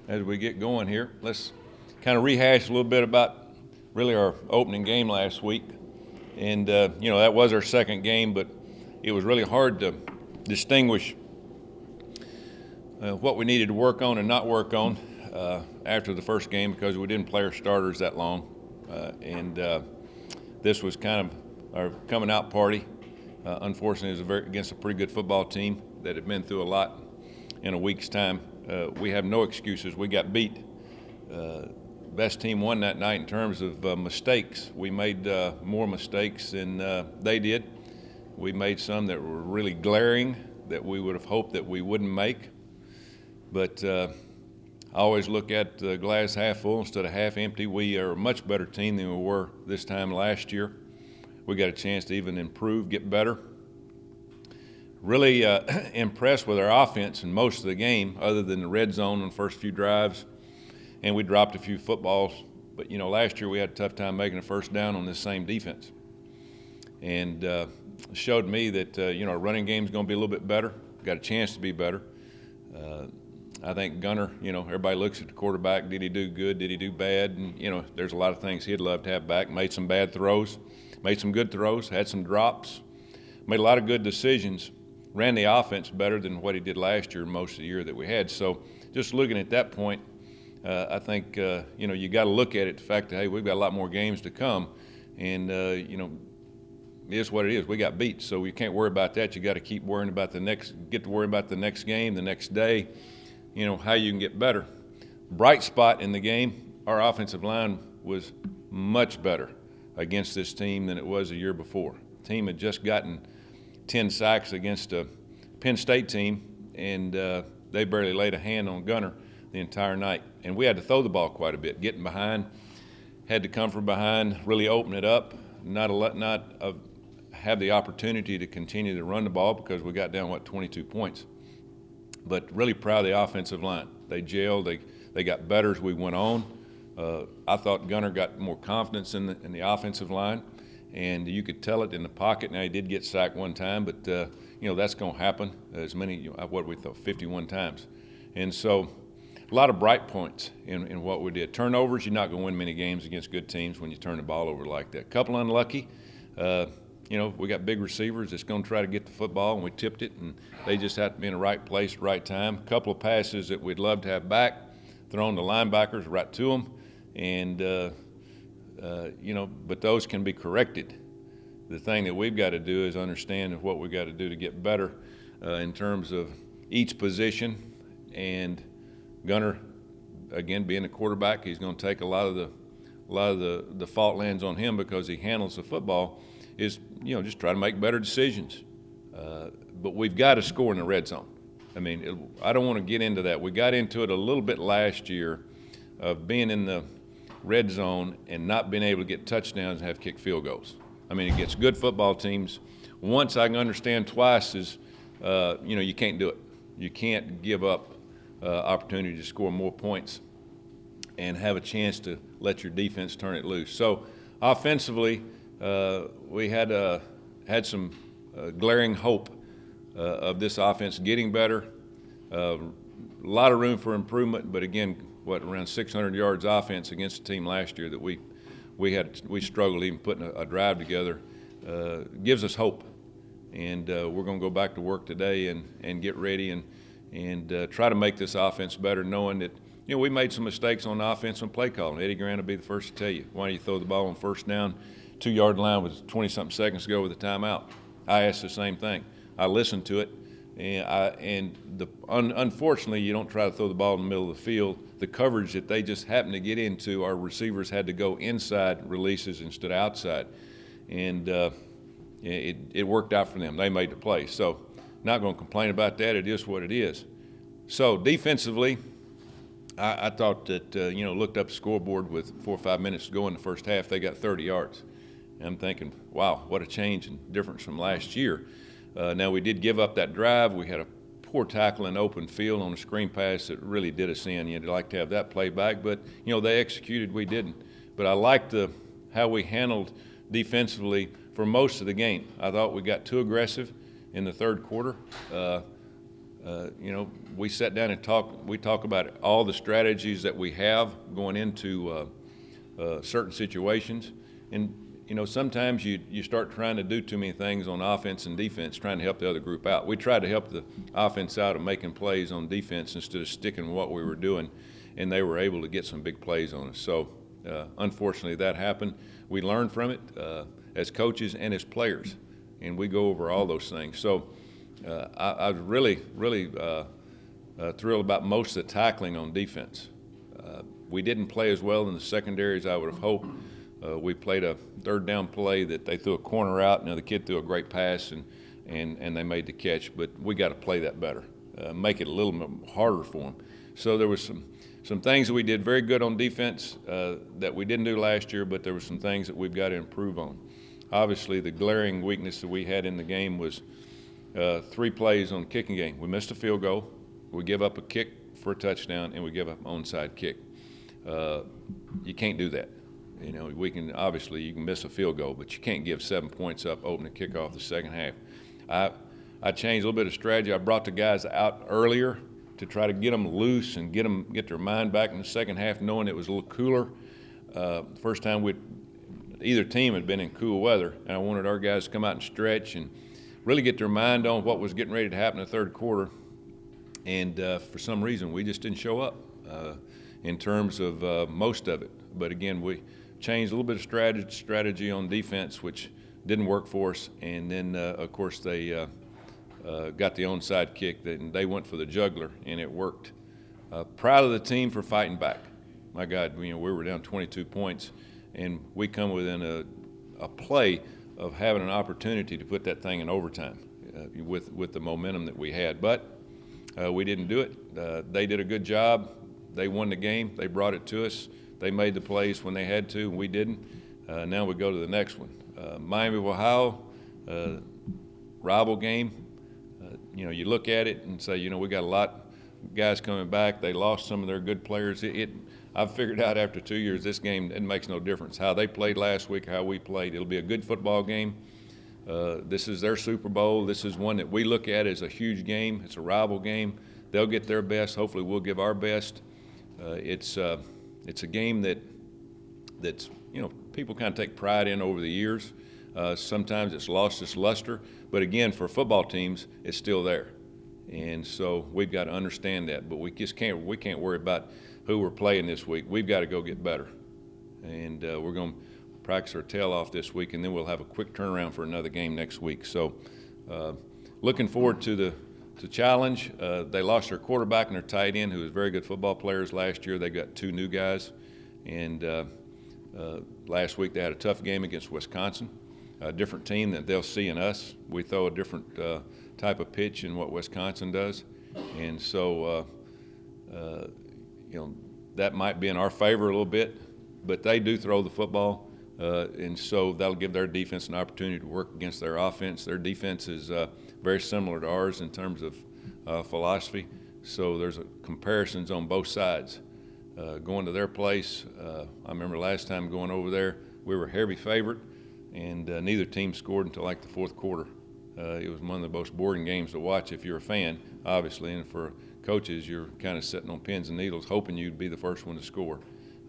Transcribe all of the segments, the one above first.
As we get going here, let's kind of rehash a little bit about really our opening game last week. And, that was our second game, but it was really hard to distinguish what we needed to work on and not work on after the first game because we didn't play our starters that long. This was kind of our coming out party. Unfortunately, it was against a pretty good football team that had been through a lot in a week's time. We have no excuses. We got beat. Best team won that night in terms of mistakes. We made more mistakes than they did. We made some that were really glaring that we would have hoped that we wouldn't make. But I always look at the glass half full instead of half empty. We are a much better team than we were this time last year. We got a chance to even improve, get better. Really impressed with our offense in most of the game, other than the red zone on the first few drives. And we dropped a few footballs. But, last year we had a tough time making a first down on this same defense. And it showed me that, our running game is going to be a little bit better. Got a chance to be better. I think Gunner, everybody looks at the quarterback. Did he do good? Did he do bad? And, there's a lot of things he'd love to have back. Made some bad throws, made some good throws, had some drops, made a lot of good decisions, ran the offense better than what he did last year most of the year that we had. So just looking at that point, I think, you got to look at it, the fact that, hey, we've got a lot more games to come. And, it is what it is. We got beat, so you can't worry about that. You got to keep worrying about get to worry about the next game, the next day, how you can get better. Bright spot in the game, our offensive line was much better against this team than it was a year before. The team had just gotten 10 sacks against a Penn State team, and they barely laid a hand on Gunner the entire night. And we had to throw the ball quite a bit, getting behind, had to come from behind, really open it up, not have the opportunity to continue to run the ball because we got down, 22 points. But really proud of the offensive line. They gelled, they got better as we went on. I thought Gunner got more confidence in the offensive line, and you could tell it in the pocket. Now, he did get sacked one time, but, that's going to happen as many, 51 times. And so a lot of bright points in what we did. Turnovers, you're not going to win many games against good teams when you turn the ball over like that. A couple unlucky. We got big receivers that's going to try to get the football, and we tipped it, and they just had to be in the right place, right time. A couple of passes that we'd love to have back, thrown the linebackers right to them, and, but those can be corrected. The thing that we've got to do is understand what we've got to do to get better in terms of each position. And Gunner, again, being a quarterback, he's going to take a lot of the fault lands on him because he handles the football. Is just try to make better decisions. But we've got to score in the red zone. I don't want to get into that. We got into it a little bit last year of being in the red zone and not being able to get touchdowns and have kick field goals. Against good football teams, once I can understand, twice is, you can't do it. You can't give up opportunity to score more points and have a chance to let your defense turn it loose. So offensively, we had some glaring hope of this offense getting better. A lot of room for improvement, but again, around 600 yards offense against a team last year that we struggled even putting a drive together. Gives us hope, and we're going to go back to work today and get ready and try to make this offense better, knowing that we made some mistakes on offense and play calling. Eddie Grant will be the first to tell you, why don't you throw the ball on first down, 2-yard line with 20-something seconds to go with a timeout? I asked the same thing. I listened to it, unfortunately, you don't try to throw the ball in the middle of the field. The coverage that they just happened to get into, our receivers had to go inside releases instead of outside, and it worked out for them. They made the play. So not going to complain about that. It is what it is. So defensively, I thought that, looked up the scoreboard with 4 or 5 minutes to go in the first half. They got 30 yards. And I'm thinking, wow, what a change and difference from last year. Now, we did give up that drive. We had a poor tackle in open field on a screen pass that really did us in. You'd like to have that play back, but, they executed, we didn't. But I liked how we handled defensively for most of the game. I thought we got too aggressive in the third quarter. we sat down and talked. We talk about all the strategies that we have going into certain situations. And, sometimes you start trying to do too many things on offense and defense, trying to help the other group out. We tried to help the offense out of making plays on defense instead of sticking with what we were doing, and they were able to get some big plays on us. So, unfortunately, that happened. We learned from it as coaches and as players, and we go over all those things. So I was really thrilled about most of the tackling on defense. We didn't play as well in the secondary as I would have hoped. We played a third down play that they threw a corner out, and the kid threw a great pass, and they made the catch. But we got to play that better, make it a little bit harder for them. So there was some things that we did very good on defense that we didn't do last year, but there were some things that we've got to improve on. Obviously, the glaring weakness that we had in the game was 3 plays on the kicking game. We missed a field goal, we give up a kick for a touchdown, and we give up an onside kick. You can't do that. You can miss a field goal, but you can't give 7 points up, open the kickoff the second half. I changed a little bit of strategy. I brought the guys out earlier to try to get them loose and get their mind back in the second half, knowing it was a little cooler. First time either team had been in cool weather, and I wanted our guys to come out and stretch and really get their mind on what was getting ready to happen in the third quarter. And for some reason, we just didn't show up in terms of most of it. But again, we changed a little bit of strategy on defense, which didn't work for us. And then, of course, they got the onside kick, and they went for the juggler, and it worked. Proud of the team for fighting back. My God, we were down 22 points, and we come within a play of having an opportunity to put that thing in overtime with the momentum that we had. But we didn't do it. They did a good job. They won the game. They brought it to us. They made the plays when they had to, and we didn't. Now we go to the next one. Miami of Ohio, rival game. You look at it and say, we got a lot of guys coming back. They lost some of their good players. I've figured out after 2 years this game, it makes no difference. How they played last week, how we played. It'll be a good football game. This is their Super Bowl. This is one that we look at as a huge game. It's a rival game. They'll get their best. Hopefully we'll give our best. It's a game that's people kind of take pride in over the years. Sometimes it's lost its luster, but again, for football teams, it's still there, and so we've got to understand that. But we can't worry about who we're playing this week. We've got to go get better, and we're going to practice our tail off this week, and then we'll have a quick turnaround for another game next week. So, looking forward to the challenge. They lost their quarterback and their tight end, who was very good football players last year. They got 2 new guys, and last week they had a tough game against Wisconsin, a different team that they'll see in us. We throw a different type of pitch in what Wisconsin does, and so that might be in our favor a little bit, but they do throw the football, and so that'll give their defense an opportunity to work against their offense. Their defense is very similar to ours in terms of philosophy, so there's comparisons on both sides. Going to their place, I remember last time going over there, we were a heavy favorite, and neither team scored until like the fourth quarter. It was one of the most boring games to watch if you're a fan, obviously, and for coaches, you're kind of sitting on pins and needles hoping you'd be the first one to score.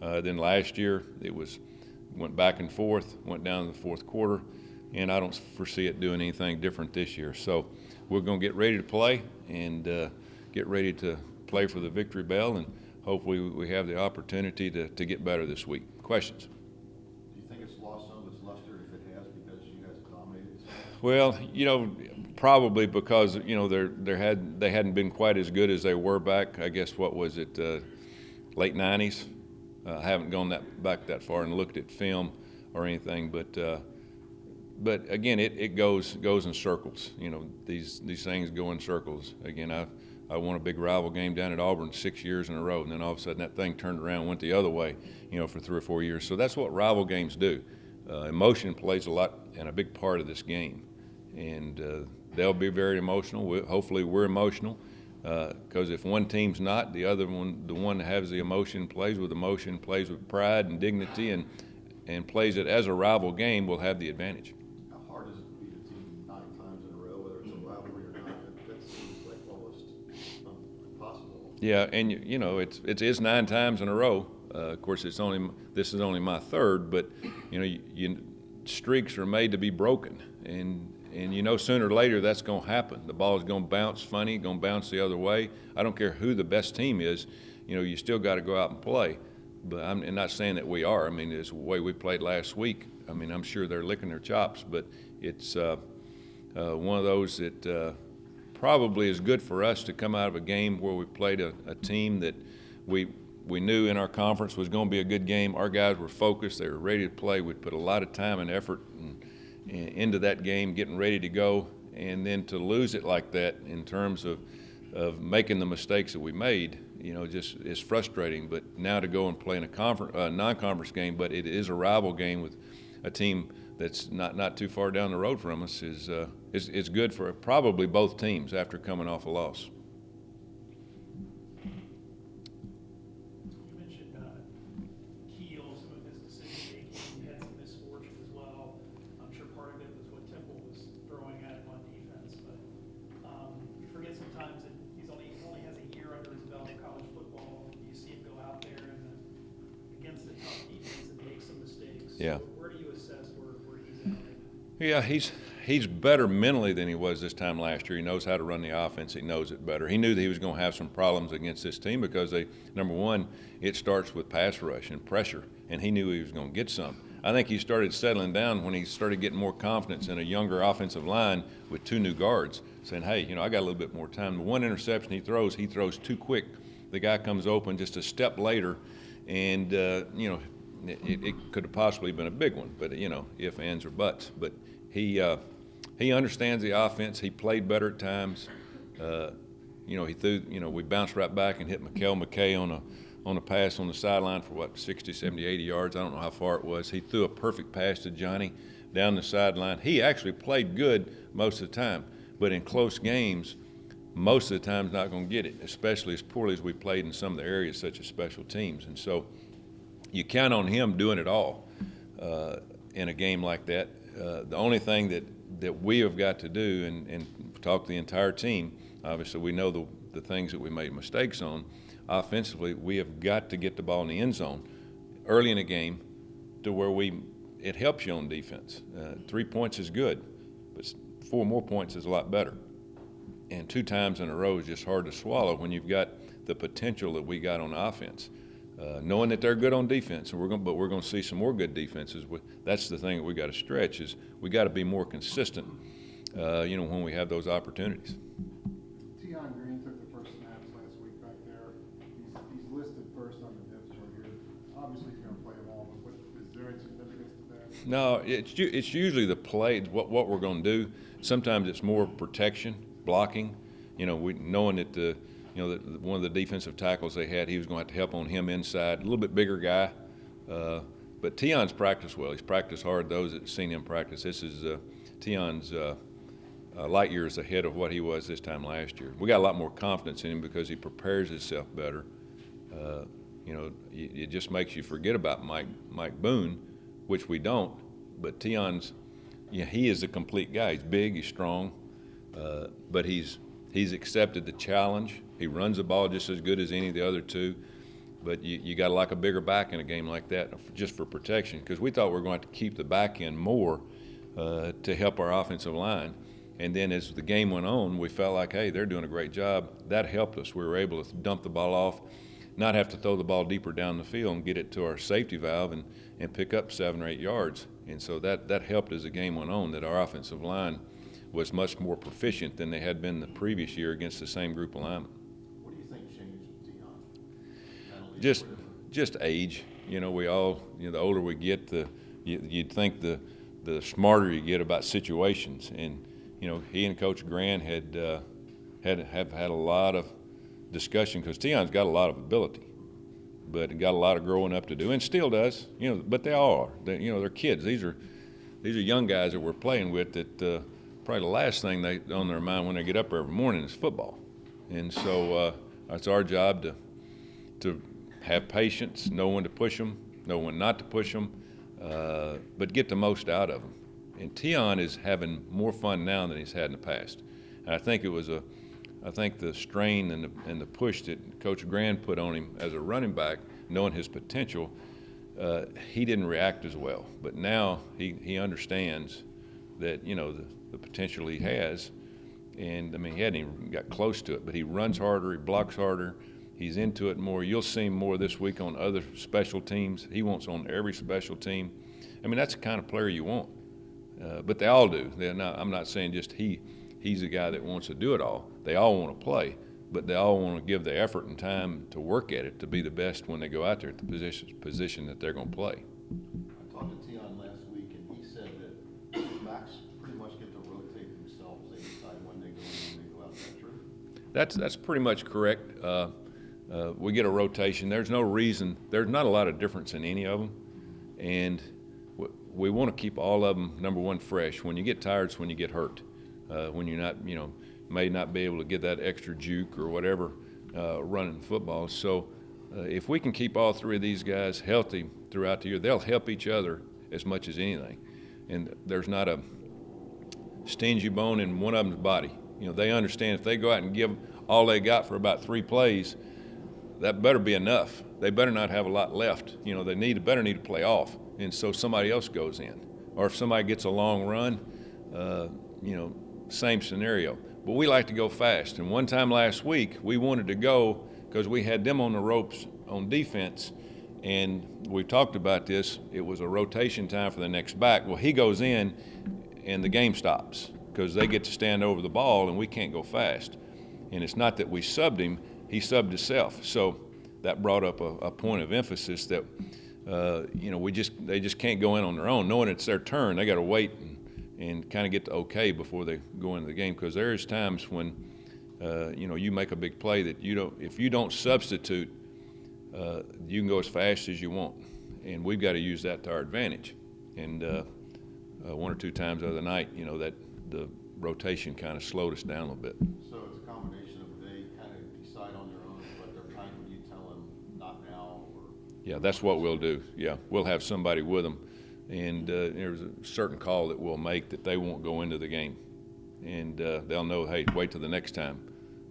Then last year, went back and forth, went down to the fourth quarter, and I don't foresee it doing anything different this year. So we're going to get ready to play and get ready to play for the victory bell, and hopefully we have the opportunity to get better this week. Questions? Do you think it's lost some of its luster if it has because you guys dominated? Well, probably because they hadn't been quite as good as they were back. I guess what was it, late '90s? I haven't gone back that far and looked at film or anything, but again, it goes in circles. These things go in circles. Again, I won a big rival game down at Auburn 6 years in a row, and then all of a sudden that thing turned around and went the other way, for 3 or 4 years. So that's what rival games do. Emotion plays a lot and a big part of this game, and they'll be very emotional. Hopefully we're emotional, because if one team's not, the other one, the one that has the emotion, plays with emotion, plays with pride and dignity, and plays it as a rival game, will have the advantage. How hard is it to beat a team 9 times in a row, whether it's a rivalry or not? That seems like almost Yeah, and you know it's 9 times in a row. Of course, this is only my third, but you know streaks are made to be broken, and you know sooner or later that's going to happen. The ball is going to bounce funny, going to bounce the other way. I don't care who the best team is, you know you still got to go out and play. But I'm not saying that we are. I mean, it's the way we played last week. I mean, I'm sure they're licking their chops, but it's one of those that probably is good for us to come out of a game where we played a team that we knew in our conference was going to be a good game. Our guys were focused. They were ready to play. We'd put a lot of time and effort into that game, getting ready to go, and then to lose it like that in terms of making the mistakes that we made, you know, just is frustrating. But now to go and play in a non-conference game, but it is a rival game with a team that's not too far down the road from us is good for probably both teams after coming off a loss. You mentioned Keel, some of his decision making. He had some misfortune as well. I'm sure part of it was what Temple was throwing at him on defense, but you forget sometimes that he only has a year under his belt in college football. You see him go out there and against a tough defense and make some mistakes. Yeah. So where do you assess where he's at right now? Yeah, he's better mentally than he was this time last year. He knows how to run the offense. He knows it better. He knew that he was going to have some problems against this team because number one, it starts with pass rush and pressure, and he knew he was going to get some. I think he started settling down when he started getting more confidence in a younger offensive line with 2 new guards, saying, hey, you know, I got a little bit more time. The one interception he throws too quick. The guy comes open just a step later, and, you know, it could have possibly been a big one, but, you know, if, ands, or buts. But he understands the offense. He played better at times. You know, he threw. You know, we bounced right back and hit McKay on a pass on the sideline for 60, 70, 80 yards. I don't know how far it was. He threw a perfect pass to Johnny down the sideline. He actually played good most of the time, but in close games, most of the time he's not going to get it, especially as poorly as we played in some of the areas such as special teams. And so you count on him doing it all in a game like that. The only thing that we have got to do, and talk to the entire team, obviously we know the things that we made mistakes on. Offensively, we have got to get the ball in the end zone early in a game to where it helps you on defense. 3 points is good, but 4 more points is a lot better. And 2 times in a row is just hard to swallow when you've got the potential that we got on offense. Knowing that they're good on defense, but we're going to see some more good defenses. That's the thing that we got to stretch is we got to be more consistent. You know, when we have those opportunities. Tion Green took the first snaps last week back there. He's listed first on the depth chart here. Obviously, you're going to play him all, but is there any significance to that? No, it's usually the play. What we're going to do. Sometimes it's more protection, blocking. You know, knowing that one of the defensive tackles they had, he was going to have to help on him inside. A little bit bigger guy, but Tion's practiced well. He's practiced hard. Those that have seen him practice, this is Tion's light years ahead of what he was this time last year. We got a lot more confidence in him because he prepares himself better. You know, it just makes you forget about Mike Boone, which we don't. But Tion's, he is a complete guy. He's big, he's strong, but he's accepted the challenge. He runs the ball just as good as any of the other 2. But you got to like a bigger back in a game like that just for protection, because we thought we were going to have to keep the back end more to help our offensive line. And then as the game went on, we felt like, hey, they're doing a great job. That helped us. We were able to dump the ball off, not have to throw the ball deeper down the field and get it to our safety valve and pick up 7 or 8 yards. And so that helped as the game went on, that our offensive line was much more proficient than they had been the previous year against the same group of linemen. What do you think changed with Tion? Just age. You know, we all, the older we get, you'd think the smarter you get about situations. And, you know, he and Coach Grant have had a lot of discussion because Tion's got a lot of ability, but got a lot of growing up to do, and still does. You know, but they all are. They're kids. These are young guys that we're playing with that probably the last thing on their mind when they get up every morning is football. And so it's our job to have patience, know when to push them, know when not to push them, but get the most out of them. And Tion is having more fun now than he's had in the past. And I think it was I think the strain and the push that Coach Grand put on him as a running back, knowing his potential, he didn't react as well. But now he understands that, you know, the potential he has. And, I mean, he hadn't even got close to it, but he runs harder, he blocks harder, he's into it more. You'll see him more this week on other special teams. He wants on every special team. I mean, that's the kind of player you want. But they all do. I'm not saying just he's the guy that wants to do it all. They all want to play, but they all want to give the effort and time to work at it to be the best when they go out there at the position that they're going to play. I talked to Tion last week, and he said that backs pretty much get to rotate themselves. They decide when they go in and when they go out. Is that true? That's pretty much correct. We get a rotation. There's no reason. There's not a lot of difference in any of them, and we want to keep all of them, number one, fresh. When you get tired, it's when you get hurt. When you're not, you know, may not be able to get that extra juke or whatever running football. So if we can keep all three of these guys healthy throughout the year, they'll help each other as much as anything. And there's not a stingy bone in one of them's body. You know, they understand if they go out and give all they got for about 3 plays, that better be enough. They better not have a lot left. You know, they better need to play off. And so somebody else goes in. Or if somebody gets a long run, you know, same scenario. But we like to go fast. And one time last week, we wanted to go because we had them on the ropes on defense. And we talked about this. It was a rotation time for the next back. Well, he goes in, and the game stops because they get to stand over the ball, and we can't go fast. And it's not that we subbed him. He subbed himself. So that brought up a point of emphasis that, you know, they just can't go in on their own. Knowing it's their turn, they got to wait and kind of get the okay before they go into the game, because there's times when, you know, you make a big play that if you don't substitute, you can go as fast as you want. And we've got to use that to our advantage. And 1 or 2 times the other night, you know, that the rotation kind of slowed us down a little bit. So it's a combination of they kind of decide on their own, but they're kind when you tell them not now. Yeah, that's what we'll do. Yeah, we'll have somebody with them. And there's a certain call that we'll make that they won't go into the game. And they'll know, hey, wait till the next time,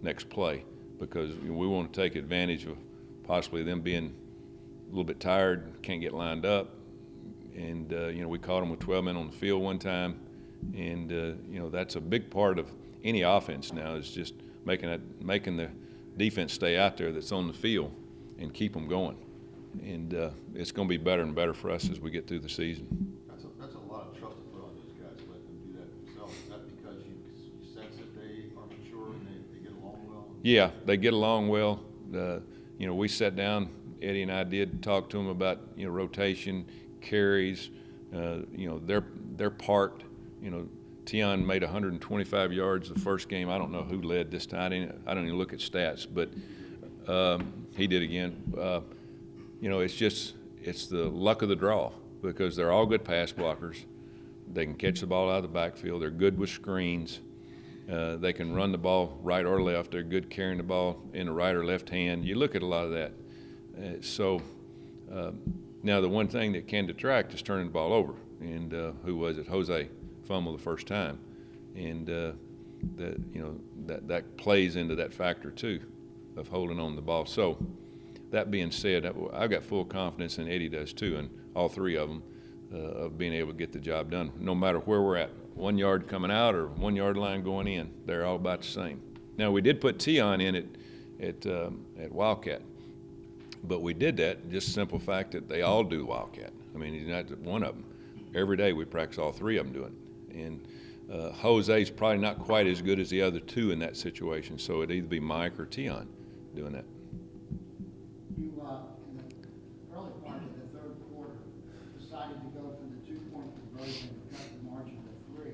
next play, because we want to take advantage of possibly them being a little bit tired, can't get lined up. And, you know, we caught them with 12 men on the field one time. And, you know, that's a big part of any offense now is just making the defense stay out there that's on the field and keep them going. And it's going to be better and better for us as we get through the season. That's a lot of trust to put on those guys to let them do that themselves. Is that because you sense that they are mature and they get along well? Yeah, they get along well. You know, we sat down, Eddie and I did talk to them about, you know, rotation, carries, you know, their part. You know, Tion made 125 yards the first game. I don't know who led this time. I don't even look at stats, but he did again. You know, it's the luck of the draw because they're all good pass blockers. They can catch the ball out of the backfield. They're good with screens. They can run the ball right or left. They're good carrying the ball in the right or left hand. You look at a lot of that. Now the one thing that can detract is turning the ball over. And who was it? Jose fumbled the first time. And that plays into that factor too of holding on the ball. So that being said, I've got full confidence, and Eddie does too, and all three of them, of being able to get the job done, no matter where we're at. 1 yard coming out or 1 yard line going in, they're all about the same. Now, we did put Tion in at Wildcat, but we did that just the simple fact that they all do Wildcat. I mean, he's not one of them. Every day we practice all three of them doing it. And Jose's probably not quite as good as the other two in that situation, so it'd either be Mike or Tion doing that. You, in the early part of the third quarter, decided to go for the 2-point conversion and cut the margin to 3.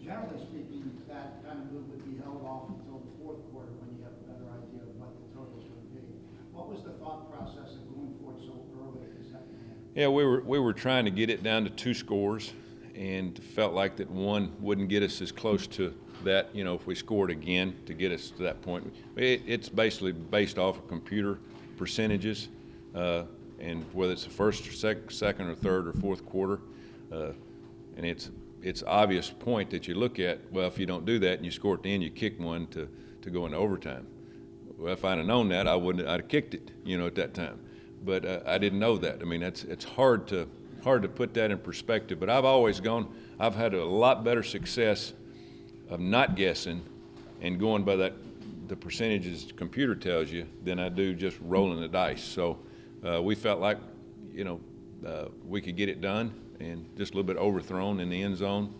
Generally speaking, that kind of move would be held off until the fourth quarter when you have a better idea of what the total is going to be. What was the thought process of going for it so early in the second half? Yeah, we were trying to get it down to 2 scores, and felt like that one wouldn't get us as close to that, you know, if we scored again to get us to that point. It's basically based off of computer percentages, and whether it's the first or second or third or fourth quarter, and it's obvious point that you look at. Well, if you don't do that and you score at the end, you kick one to to go into overtime. Well, if I'd have known that, I'd have kicked it, at that time. But I didn't know that. I mean, it's hard to put that in perspective. But I've had a lot better success of not guessing and going by the percentages the computer tells you than I do just rolling the dice. So we felt like, we could get it done and just a little bit overthrown in the end zone.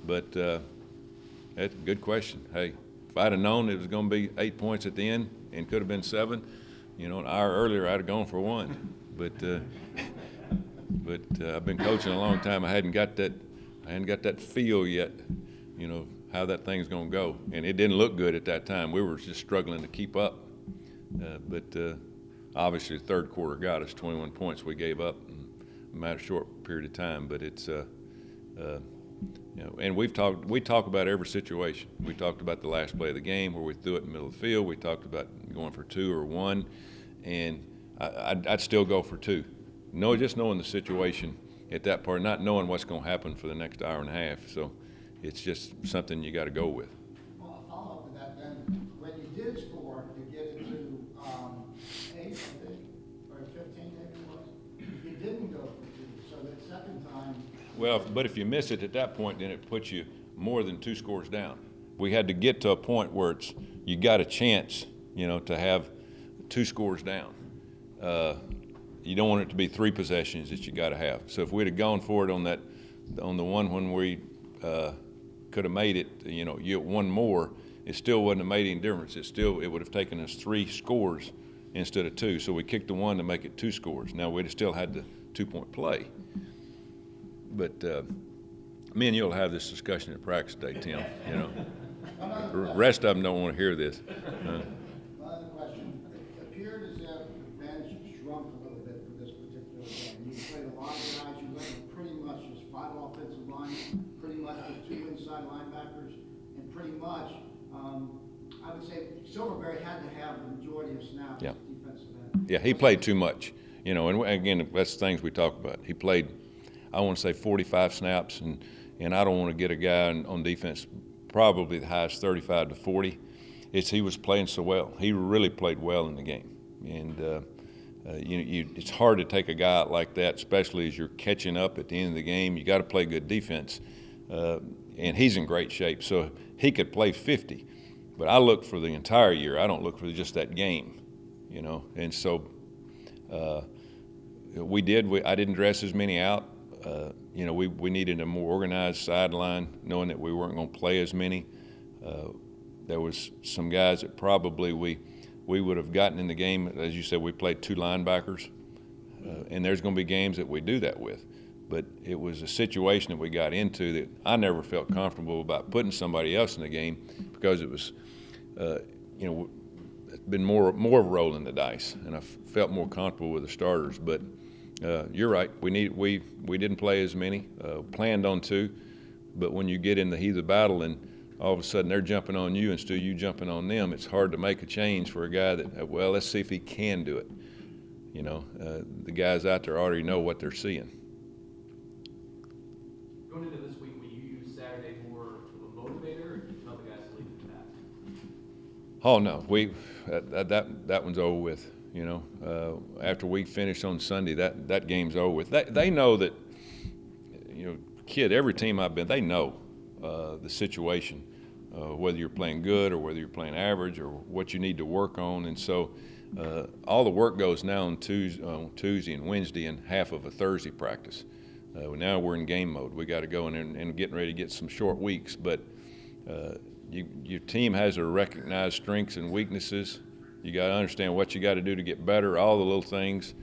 But that's a good question. Hey, if I'd have known it was going to be 8 points at the end and could have been 7, an hour earlier I'd have gone for 1. But I've been coaching a long time. I hadn't got that feel yet, how that thing's going to go. And it didn't look good at that time. We were just struggling to keep up. But obviously the third quarter got us 21 points we gave up in a matter of short period of time. But it's, and we talk about every situation. We talked about the last play of the game where we threw it in the middle of the field. We talked about going for 2 or 1. And I'd still go for 2. Just knowing the situation at that part, not knowing what's going to happen for the next hour and a half. So it's just something you got to go with. Well, I'll follow up with that then. When you did score to get it to 8, I think, or 15 maybe it was, you didn't go for 2. So that second time. Well, but if you miss it at that point, then it puts you more than 2 scores down. We had to get to a point where you got a chance, to have 2 scores down. You don't want it to be 3 possessions that you got to have. So if we'd have gone for it on the one when we could have made it, you get 1 more, it still wouldn't have made any difference. It would have taken us 3 scores instead of 2. So we kicked the 1 to make it 2 scores. Now we'd have still had the 2-point play. But me and you'll have this discussion at practice day, Tim. The rest of them don't want to hear this. My other question, it appeared as if the bench shrunk a little bit for this particular game. You played a lot of guys, you went with pretty much just 5 offensive linemen, pretty much with 2 inside linebackers, and pretty much, I would say Silverberry had to have the majority of snaps Yeah. at defensive end. Yeah, he played too much. And again, that's things we talk about. He played, I want to say 45 snaps, and I don't want to get a guy on defense probably the highest 35 to 40. He was playing so well. He really played well in the game. And, it's hard to take a guy out like that, especially as you're catching up at the end of the game. You got to play good defense. And he's in great shape. So he could play 50. But I look for the entire year. I don't look for just that game, And so I didn't dress as many out. We needed a more organized sideline, knowing that we weren't going to play as many. There was some guys that probably we would have gotten in the game. As you said, we played 2 linebackers, and there's going to be games that we do that with. But it was a situation that we got into that I never felt comfortable about putting somebody else in the game because it was, it's been more of rolling the dice, and I felt more comfortable with the starters. But you're right. We didn't play as many. Planned on 2, but when you get in the heat of the battle and all of a sudden they're jumping on you instead of you jumping on them, it's hard to make a change for a guy that, let's see if he can do it. The guys out there already know what they're seeing. Going into this week, will you use Saturday more of a motivator, or do you tell the guys to leave it at that? Oh no, that one's over with. After we finish on Sunday, that game's over with. They know that, every team I've been, they know the situation, whether you're playing good or whether you're playing average or what you need to work on. And so all the work goes now on Tuesday and Wednesday and half of a Thursday practice. Now we're in game mode. We got to go in and getting ready to get some short weeks. But your team has to recognize strengths and weaknesses. You got to understand what you got to do to get better, all the little things.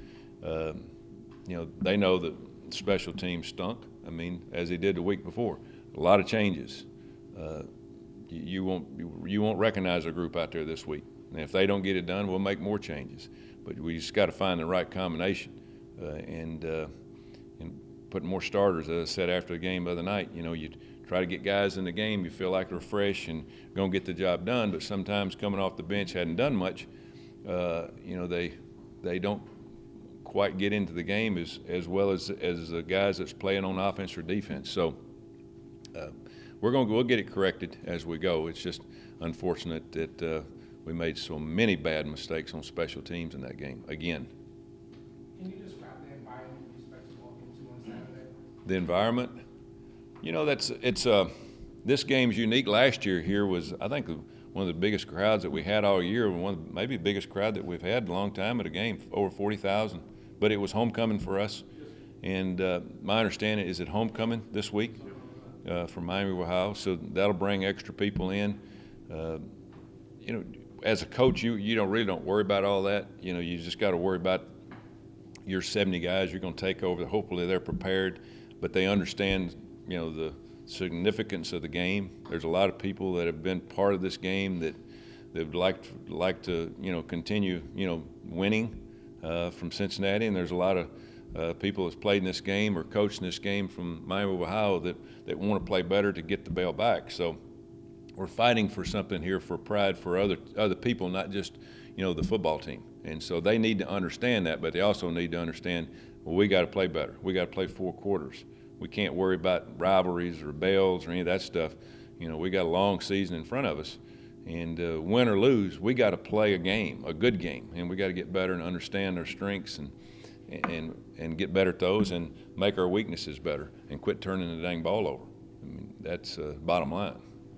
They know that special teams stunk, as they did the week before. A lot of changes. You won't recognize a group out there this week. And if they don't get it done, we'll make more changes. But we just got to find the right combination and put more starters. As I said after the game the other night, you try to get guys in the game, you feel like they're fresh and going to get the job done, but sometimes coming off the bench hadn't done much, they don't quite get into the game as well as the guys that's playing on offense or defense. So we'll get it corrected as we go. It's just unfortunate that we made so many bad mistakes on special teams in that game again. Can you describe the environment you expect to walk into on Saturday? The environment, you know, this game's unique. Last year here was, I think, one of the biggest crowds that we had all year, maybe the biggest crowd that we've had in a long time at a game, over 40,000. But it was homecoming for us, and my understanding is at homecoming this week from Miami, Ohio, so that'll bring extra people in. You know, as a coach, you don't worry about all that. You know, you just got to worry about your 70 guys you're going to take over. Hopefully they're prepared, but they understand, you know, the significance of the game. There's a lot of people that have been part of this game that would like to, you know, continue, you know, winning from Cincinnati, and there's a lot of people that's played in this game or coached in this game from Miami, Ohio that want to play better to get the bell back. So we're fighting for something here, for pride for other people, not just, you know, the football team. And so they need to understand that, but they also need to understand, well, we got to play better. We got to play 4 quarters. We can't worry about rivalries or bells or any of that stuff. You know, we got a long season in front of us, and win or lose, we got to play a game, a good game, and we got to get better and understand our strengths and get better at those and make our weaknesses better and quit turning the dang ball over. I mean, that's bottom line.